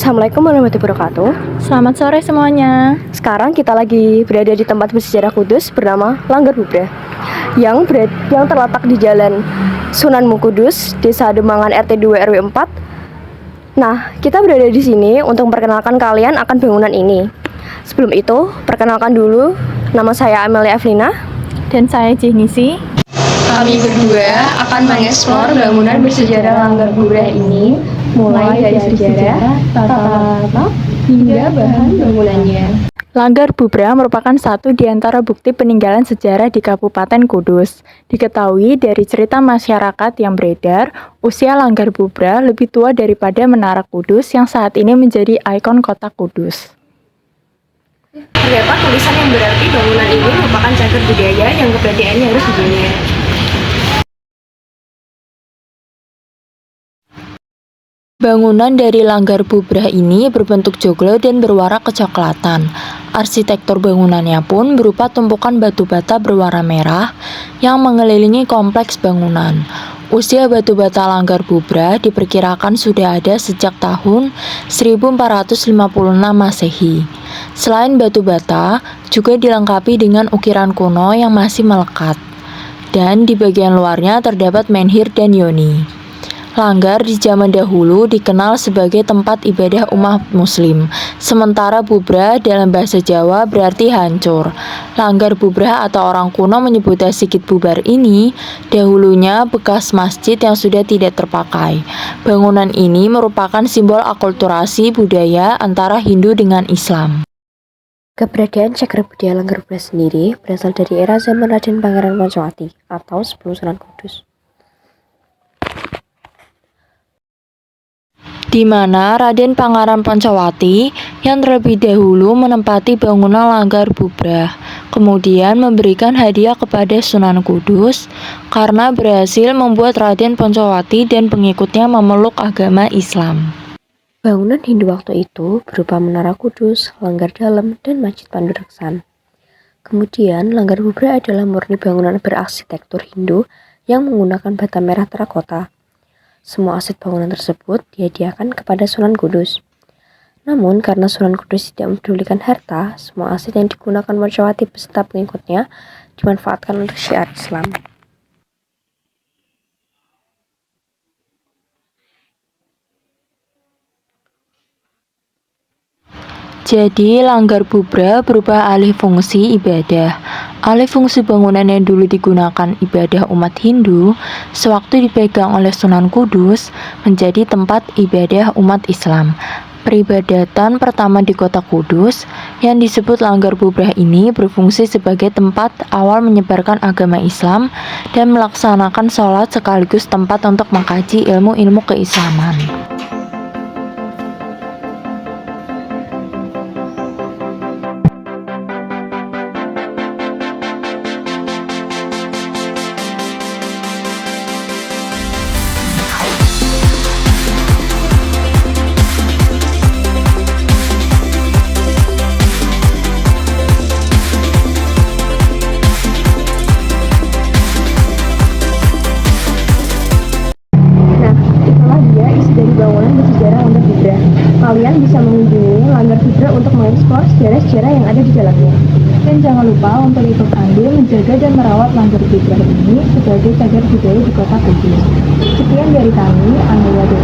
Assalamualaikum warahmatullahi wabarakatuh. Selamat sore semuanya. Sekarang kita lagi berada di tempat bersejarah Kudus bernama Langgar Bubrah yang terletak di Jalan Sunan Kudus, Desa Demangan RT 2 RW 4. Nah, kita berada di sini untuk memperkenalkan kalian akan bangunan ini. Sebelum itu, perkenalkan dulu, nama saya Amelia Evelina. Dan saya Jehnisi. Kami berdua akan mengeksplor bangunan bersejarah Langgar Bubrah ini, mulai dari sejarah, tata letak, hingga bahan bangunannya. Langgar Bubrah merupakan satu di antara bukti peninggalan sejarah di Kabupaten Kudus. Diketahui dari cerita masyarakat yang beredar, usia Langgar Bubrah lebih tua daripada Menara Kudus yang saat ini menjadi ikon kota Kudus. Terdapat tulisan yang berarti bangunan ini merupakan cagar budaya yang keberadaannya harus dijaga. Bangunan dari Langgar Bubrah ini berbentuk joglo dan berwarna kecoklatan. Arsitektur bangunannya pun berupa tumpukan batu bata berwarna merah yang mengelilingi kompleks bangunan. Usia batu bata Langgar Bubrah diperkirakan sudah ada sejak tahun 1456 Masehi. Selain batu bata, juga dilengkapi dengan ukiran kuno yang masih melekat. Dan di bagian luarnya terdapat menhir dan yoni. Langgar di zaman dahulu dikenal sebagai tempat ibadah umat muslim, sementara Bubrah dalam bahasa Jawa berarti hancur. Langgar Bubrah atau orang kuno menyebutnya Sikit Bubar ini dahulunya bekas masjid yang sudah tidak terpakai. Bangunan ini merupakan simbol akulturasi budaya antara Hindu dengan Islam. Keberadaan cagar budaya Langgar Bubrah sendiri berasal dari era zaman Raden Pangeran Pancawati atau sebelum Sunan Kudus, di mana Raden Pangeran Pancawati yang terlebih dahulu menempati bangunan Langgar Bubrah, kemudian memberikan hadiah kepada Sunan Kudus karena berhasil membuat Raden Pancawati dan pengikutnya memeluk agama Islam. Bangunan Hindu waktu itu berupa Menara Kudus, Langgar Dalam, dan Masjid Panduraksan. Kemudian, Langgar Bubrah adalah murni bangunan berarsitektur Hindu yang menggunakan bata merah terakota. Semua aset bangunan tersebut dihadiahkan kepada Sunan Kudus. Namun, karena Sunan Kudus tidak mempedulikan harta, semua aset yang digunakan Pancawati beserta pengikutnya dimanfaatkan untuk syiar Islam. Jadi, Langgar Bubrah berubah alih fungsi ibadah. Alih fungsi bangunan yang dulu digunakan ibadah umat Hindu, sewaktu dipegang oleh Sunan Kudus, menjadi tempat ibadah umat Islam. Peribadatan pertama di kota Kudus, yang disebut Langgar Bubrah ini berfungsi sebagai tempat awal menyebarkan agama Islam dan melaksanakan sholat sekaligus tempat untuk mengkaji ilmu-ilmu keislaman. Bangunan bersejarah Langgar Bubrah. Kalian bisa mengunjungi Langgar Bubrah untuk mengeksplor sejarah-sejarah yang ada di dalamnya. Dan jangan lupa untuk ikut andil menjaga dan merawat Langgar Bubrah ini sebagai cagar budaya di kota Kudus. Sekian dari kami, Amelia dan